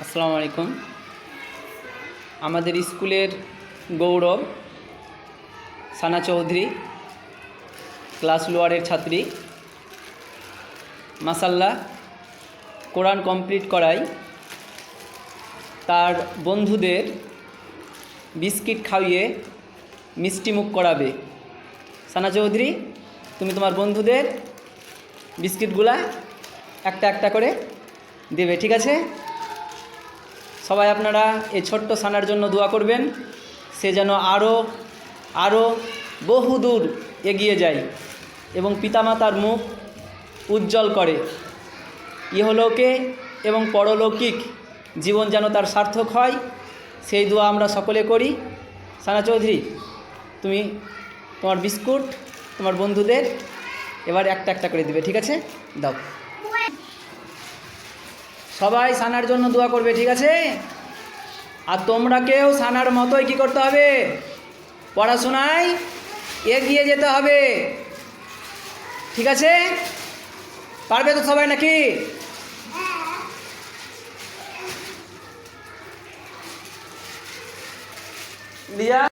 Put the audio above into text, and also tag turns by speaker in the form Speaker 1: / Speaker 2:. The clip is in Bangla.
Speaker 1: আসসালামু আলাইকুম। আমাদের স্কুলের গৌরব সানা চৌধুরী ক্লাস লোয়ারের ছাত্রী, মাশাআল্লাহ কোরআন কমপ্লিট করায় তার বন্ধুদের বিস্কিট খাইয়ে মিষ্টিমুখ করাবে। সানা চৌধুরী, তুমি তোমার বন্ধুদের বিস্কিটগুলা একটা একটা করে দেবে, ঠিক আছে? সবাই আপনারা এই ছোট্ট সানার জন্য দোয়া করবেন, সে যেন আরও বহুদূর এগিয়ে যায় এবং পিতামাতার মুখ উজ্জ্বল করে, ইহলোকে এবং পরলৌকিক জীবন যেন তার সার্থক হয়, সেই দোয়া আমরা সকলে করি। সানা চৌধুরী, তুমি তোমার বিস্কুট তোমার বন্ধুদের এবার একটা একটা করে দিবে, ঠিক আছে? দাও। সবাই সানার জন্য দোয়া করবে, ঠিক আছে? আর তোমরা কেউ সানার মতোই কি করতে হবে? পড়াশোনায় এগিয়ে যেতে হবে, ঠিক আছে? পারবে তো সবাই নাকি? লিয়া।